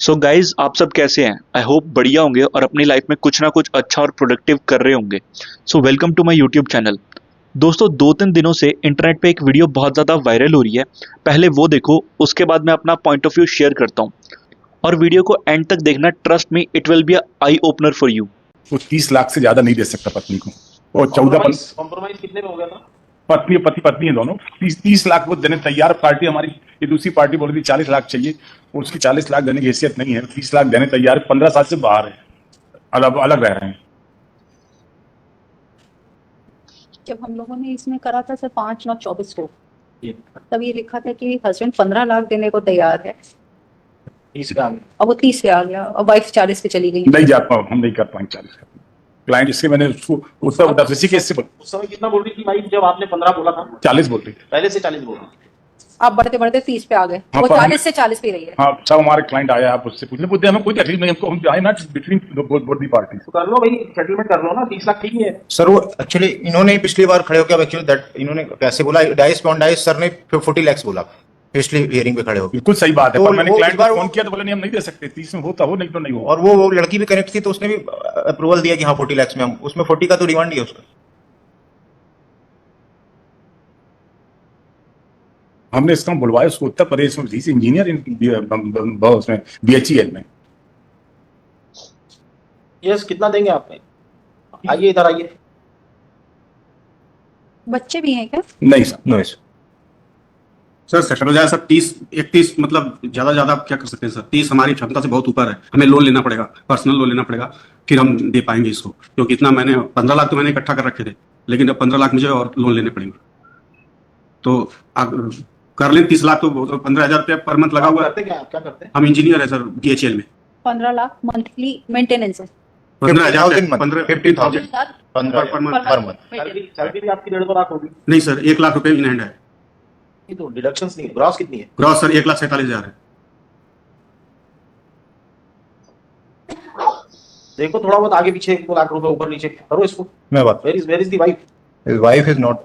So guys आप सब कैसे हैं? आई होप बढ़िया होंगे और अपनी लाइफ में कुछ ना कुछ अच्छा और प्रोडक्टिव कर रहे होंगे। So welcome to my YouTube channel. दोस्तों 2-3 दिनों से इंटरनेट पे एक वीडियो बहुत ज़्यादा वायरल हो रही है। पहले वो देखो, उसके बाद मैं अपना पॉइंट ऑफ व्यू शेयर करता हूँ। और वीडियो को एंड तक देखना, trust me it will be a eye opener for you. वो 30 लाख से ज्यादा नहीं दे सकता पत्नी को। और 14 कॉम्प्रोमाइज कितने में हो गया था? पत्नी पति पत्नी है दोनों। 30 लाख वो देने तैयार। पार्टी हमारी ये दूसरी पार्टी बोल रही 40 लाख चाहिए, उसकी 40 लाख देने की हैसियत नहीं है। 30 लाख देने तैयार है। 15 साल से बाहर है, अलग अलग रह रहे हैं। जब हम लोगों ने इसमें करा था सर 5/9/24 को, तब ये लिखा था कि हस्बैंड 15 लाख देने को तैयार है, 30 ग्राम। अब वो 30 पे आ गया और वाइफ 40 पे चली गई। नहीं जा पाओ, हम नहीं कर पाएंगे 40 का। क्लाइंट इसके मैंने उसको उत्तर इसी केस से उस समय कितना बोल रही थी वाइफ जब आपने 15 बोला था? 40 बोल रही थी। पहले से 40 बोल रही थी। आप बढ़ते बढ़ते 30 पे आ गए। हाँ, वो पर 40 से 40 पे रही है। हाँ सब हमारे क्लाइंट आया, आप उससे पूछने पूछते हमें कोई तकलीफ नहीं, हमको हम I not between both the party. तो कर लो भाई, सेटलमेंट कर लो ना। 30 लाख ठीक ही है सर। वो एक्चुअली इन्होंने पिछली बार खड़े होकर एक्चुअली दैट इन्होंने कैसे बोला डाइस पॉन डाइस, सर ने 40 लाख बोला पिछली हियरिंग पे खड़े होकर। बिल्कुल सही बात है, तो पर मैंने वो क्लाइंट इस बार को फोन किया तो बोले नहीं हम नहीं दे सकते, 30 में होता हो नहीं तो नहीं हो। और वो लड़की भी कनेक्ट थी तो उसने भी अप्रूवल दिया कि हाँ 40 लाख में हम, उसमें 40 का तो डिमांड ही है उसका। हमने इसका बुलवाया उसको उत्तर प्रदेश में, इंजीनियर उसमें BHEL में। यस, कितना देंगे आप? आइए इधर आइए। बच्चे भी हैं क्या? नहीं सर, नो सर सेटल हो जाए सर। 30-31 मतलब ज्यादा आप क्या कर सकते हैं सर? 30 हमारी क्षमता से बहुत ऊपर है। हमें लोन लेना पड़ेगा, पर्सनल लोन लेना पड़ेगा, फिर हम दे पाएंगे इसको। क्योंकि इतना मैंने 15 लाख तो मैंने इकट्ठा कर रखे थे, लेकिन अब 15 लाख मुझे और लोन लेने पड़ेंगे। तो आप कर लें 30 लाख तो 15,000 रुपया पर मंथ लगा हुआ है। करते क्या? आप क्या करते हैं? हम इंजीनियर है सर BHEL में। 15 लाख मंथली मेंटेनेंस है। 15,000 50,000 पर मंथ। सैलरी भी आपकी 1.5 लाख होगी। नहीं सर, 1 लाख रुपए इन हैंड है। ये तो डिडक्शंस नहीं है। ग्रॉस कितनी है? ग्रॉस सर 1,47,000 है। देखो थोड़ा बहुत आगे पीछे 1 लाख रुपए ऊपर नीचे करो इसको। मैं बात where is the wife? His wife is not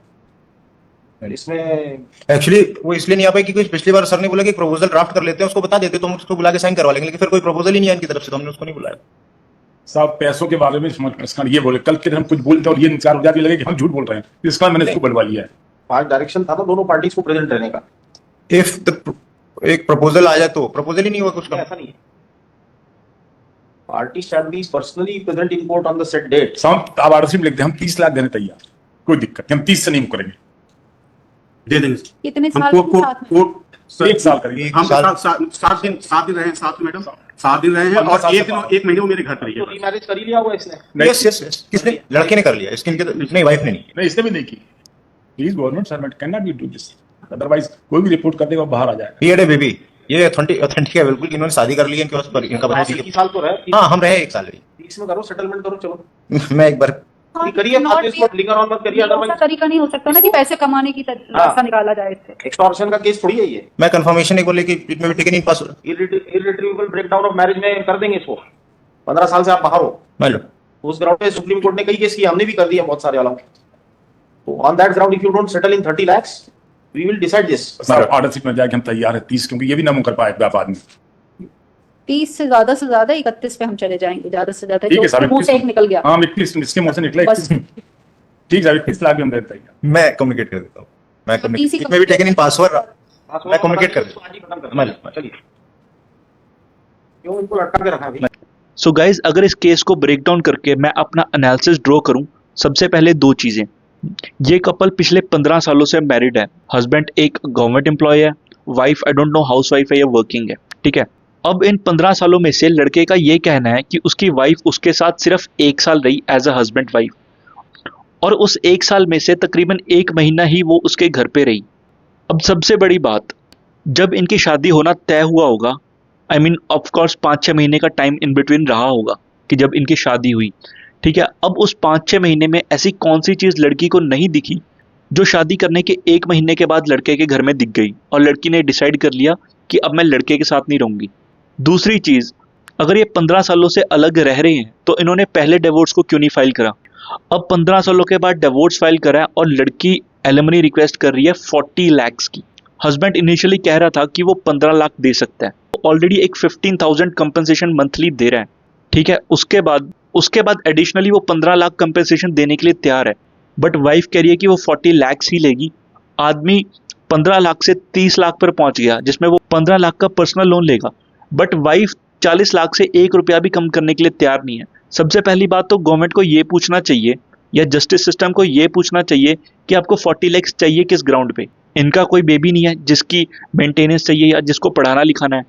इसमें एक्चुअली वो इसलिए नहीं आ पाई क्योंकि पिछली बार सर ने बोला कि प्रपोजल ड्राफ्ट कर लेते हैं, उसको बता देते तो हम उसको बुला के साइन करवा लेंगे, लेकिन फिर कोई प्रपोजल ही नहीं है इनकी तरफ से, तो हमने उसको नहीं बुलाया। साहब पैसों के बारे में समझ इसका ये बोले, कल के दिन हम कुछ बोलते और ये इंकार हो जाती लगे कि हम झूठ बोल रहे हैं, इसका मैंने इसको बुलवा लिया है। 5 डायरेक्शन था ना दोनों पार्टीज को प्रेजेंट रहने का। इफ एक प्रपोजल आ जाए तो प्रपोजल ही नहीं हुआ कुछ का। ऐसा नहीं है। Party shall be personally present in court on the set date. साहब आप आरसी में लिखते हैं हम 30 लाख देने तैयार, कोई दिक्कत नहीं, हम 30 से नहीं मुकरेंगे। दे देंगे सर। कितने हम साल कोर्ट के साथ में? कोर्ट 1 साल करेंगे। हम 7 दिन रहे हैं साथ में मैडम, 7 दिन रहे हैं और 1 महीने वो मेरे घर पर रही तो है। रीमैरिज कर ही लिया होगा इसने। नहीं, यस यस, किसने? लड़के ने कर लिया, इसके नहीं वाइफ ने नहीं। नहीं इसने भी नहीं की। Please government servant can not be do this, otherwise कोई भी रिपोर्ट कर देगा बाहर आ जाएगा। ही हैड ए बेबी, ये ऑथेंटिक है बिल्कुल, इन्होंने शादी कर ली है, इनके पास पर इनका बच्चा 21 साल तो रहे। हाँ हम रहे 1 साल रही। 30 में करो, सेटलमेंट करो। चलो मैं एक बार करिए, बाद में इसको लिंगर ऑन मत करिए, ऐसा अदरवाइज तरीका नहीं हो सकता ना कि पैसे कमाने की रास्ता निकाला जाए इससे। एक्सटॉर्शन का केस थोड़ी है ये। मैं कंफर्मेशन एक बोले कि इट में भी टिकट नहीं पास हो रहा। इररिट्रीवेबल ब्रेकडाउन ऑफ मैरिज में कर देंगे इसको। 15 साल से आप बाहर हो। मान लो उस ग्राउंड पे सुप्रीम कोर्ट ने कई केस किए, हमने भी कर दिया बहुत सारे वालों। तो on that ground if you don't settle in 30 lakhs we will decide this. साहब ऑर्डर सीट में जाके हम तैयार है 30, क्योंकि ये भी ना मुकर पाए आप आदमी। 30 से ज्यादा 31 पे हम चले जाएंगे, ज्यादा से ज्यादा। ठीक है जो मुंह से एक निकल गया। हाँ 21 इसके मुंह से निकला 21। ठीक है 21 लाख भी हम देते हैं। मैं कम्युनिकेट कर देता हूँ, मैं तो TC कम्युनिकेट में भी टेकन इन पासवर्ड मैं कम्युनिकेट कर देता हूँ। चलिए क्यों इनको लटका के रखा अभी? सो गाइज अगर इस केस को ब्रेक डाउन करके मैं अपना एनालिसिस ड्रॉ करूं, सबसे पहले 2 चीज़ें। ये कपल पिछले 15 सालों से मैरिड है। हस्बैंड एक गवर्नमेंट एम्प्लॉय है, wife I don't know house wife है या वर्किंग है, ठीक है। अब इन 15 सालों में से लड़के का ये कहना है कि उसकी वाइफ उसके साथ सिर्फ 1 साल रही एज अ हस्बैंड वाइफ, और उस 1 साल में से तकरीबन 1 महीना ही वो उसके घर पे रही। अब सबसे बड़ी बात, जब इनकी शादी होना तय हुआ होगा, आई मीन ऑफकोर्स 5-6 महीने का टाइम इन बिटवीन रहा होगा कि जब इनकी शादी हुई, ठीक है। अब उस 5-6 महीने में ऐसी कौन सी चीज़ लड़की को नहीं दिखी जो शादी करने के 1 महीने के बाद लड़के के घर में दिख गई और लड़की ने डिसाइड कर लिया कि अब मैं लड़के के साथ नहीं रहूँगी। दूसरी चीज़, अगर ये 15 सालों से अलग रह रहे हैं तो इन्होंने पहले डिवोर्स को क्यों नहीं फाइल करा? अब 15 सालों के बाद डिवोर्स फाइल करा है और लड़की एलिमनी रिक्वेस्ट कर रही है 40 लाख की। हस्बैंड इनिशियली कह रहा था कि वो 15 लाख दे सकता है, ऑलरेडी एक 15,000 कंपनसेशन मंथली दे रहा है, ठीक है। उसके बाद एडिशनली वो 15 लाख कंपनसेशन देने के लिए तैयार है, बट वाइफ कह रही है कि वो 40 लाख ही लेगी। आदमी 15 लाख से 30 लाख पर पहुंच गया, जिसमें वो 15 लाख का पर्सनल लोन लेगा, बट वाइफ 40 लाख से 1 रुपया भी कम करने के लिए तैयार नहीं है। सबसे पहली बात तो गवर्नमेंट को ये पूछना चाहिए या जस्टिस सिस्टम को ये पूछना चाहिए कि आपको 40 लाख चाहिए किस ग्राउंड पे। इनका कोई बेबी नहीं है जिसकी मेंटेनेंस चाहिए या जिसको पढ़ाना लिखाना है,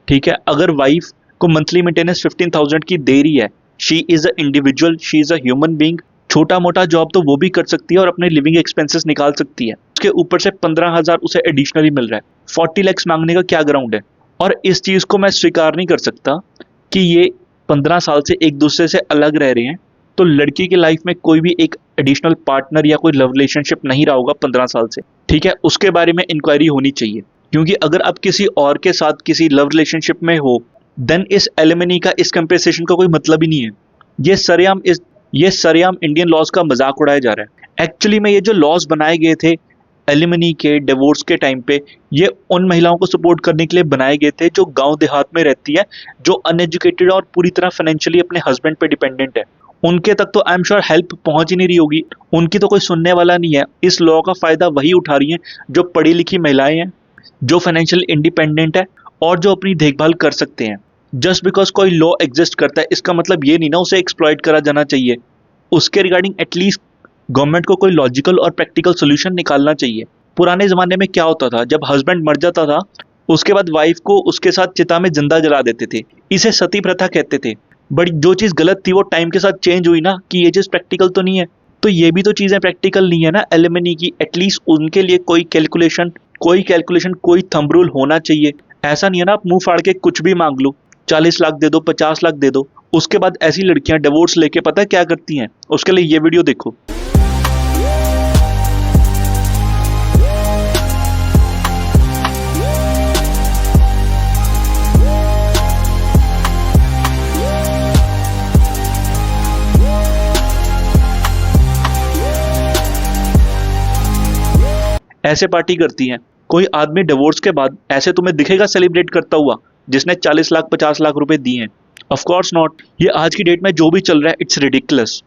ठीक है। अगर वाइफ को मंथली मेंटेनेंस 15,000 की दे रही है, she is a individual, she is a human being, छोटा मोटा जॉब तो वो भी कर सकती है और अपने लिविंग एक्सपेंसेस निकाल सकती है। उसके ऊपर से 15,000 उसे एडिशनली मिल रहा है, 40 लाख मांगने का क्या ग्राउंड है। और इस चीज को मैं स्वीकार नहीं कर सकता कि ये 15 साल से एक दूसरे से अलग रह रहे हैं, तो लड़की की लाइफ में कोई भी एक एडिशनल पार्टनर या कोई लव रिलेशनशिप नहीं रहा होगा 15 साल से, ठीक है। उसके बारे में इंक्वायरी होनी चाहिए, क्योंकि अगर आप किसी और के साथ किसी लव रिलेशनशिप में हो, देन इस एलिमनी का, इस कंपेंसेशन का कोई मतलब ही नहीं है। ये सरेआम इंडियन लॉज का मजाक उड़ाया जा रहा है। एक्चुअली में ये जो लॉज बनाए गए थे एलिमनी के, डिवोर्स के टाइम पे, ये उन महिलाओं को सपोर्ट करने के लिए बनाए गए थे जो गांव देहात में रहती है, जो अनएजुकेटेड और पूरी तरह फाइनेंशियली अपने हस्बैंड पे डिपेंडेंट है। उनके तक तो आई एम श्योर हेल्प पहुंच ही नहीं रही होगी, उनकी तो कोई सुनने वाला नहीं है। इस लॉ का फायदा वही उठा रही हैं जो पढ़ी लिखी महिलाएं हैं, जो फाइनेंशियल इंडिपेंडेंट है और जो अपनी देखभाल कर सकते हैं। जस्ट बिकॉज कोई लॉ एग्जिस्ट करता है इसका मतलब ये नहीं ना उसे एक्सप्लॉइट करा जाना चाहिए। उसके रिगार्डिंग एटलीस्ट गवर्नमेंट को कोई लॉजिकल और प्रैक्टिकल सोल्यूशन निकालना चाहिए। पुराने जमाने में क्या होता था, जब हस्बैंड मर जाता था उसके बाद वाइफ को उसके साथ चिता में जिंदा जला देते थे, इसे सती प्रथा कहते थे। बट जो चीज़ गलत थी वो टाइम के साथ चेंज हुई ना, कि ये चीज़ प्रैक्टिकल तो नहीं है, तो ये भी तो चीज़ें प्रैक्टिकल नहीं है ना एलिमनी की। एटलीस्ट उनके लिए कोई कैलकुलेशन, कोई थंब रूल होना चाहिए। ऐसा नहीं है ना आप मुंह फाड़ के कुछ भी मांग लो, 40 लाख दे दो, 50 लाख दे दो। उसके बाद ऐसी लड़कियां डिवोर्स लेके पता है क्या करती हैं, उसके लिए ये वीडियो देखो। ऐसे पार्टी करती हैं। कोई आदमी डिवोर्स के बाद ऐसे तुम्हें दिखेगा सेलिब्रेट करता हुआ जिसने 40 लाख 50 लाख रुपए दिए हैं? Of course not. ये आज की डेट में जो भी चल रहा है इट्स रिडिकुलस।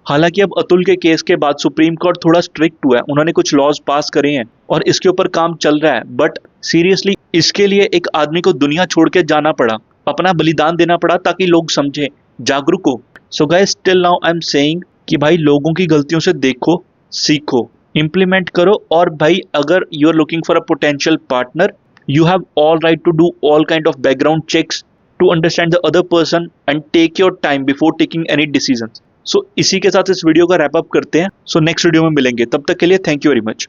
हालांकि अब अतुल के केस के बाद सुप्रीम कोर्ट थोड़ा स्ट्रिक्ट हुआ है, उन्होंने कुछ लॉज पास करे हैं और इसके ऊपर काम चल रहा है, बट सीरियसली इसके लिए एक आदमी को दुनिया छोड़ के जाना पड़ा, अपना बलिदान देना पड़ा ताकि लोग समझें, जागरूक हो। So guys, till now I am saying कि भाई लोगों की गलतियों से देखो, सीखो, इम्प्लीमेंट करो। और भाई अगर you are looking for a potential partner, you have all right to do all kind of background checks to understand the other person and take your time before taking any decisions. So इसी के साथ इस video का wrap up करते हैं। So next video में मिलेंगे, तब तक के लिए थैंक यू वेरी मच।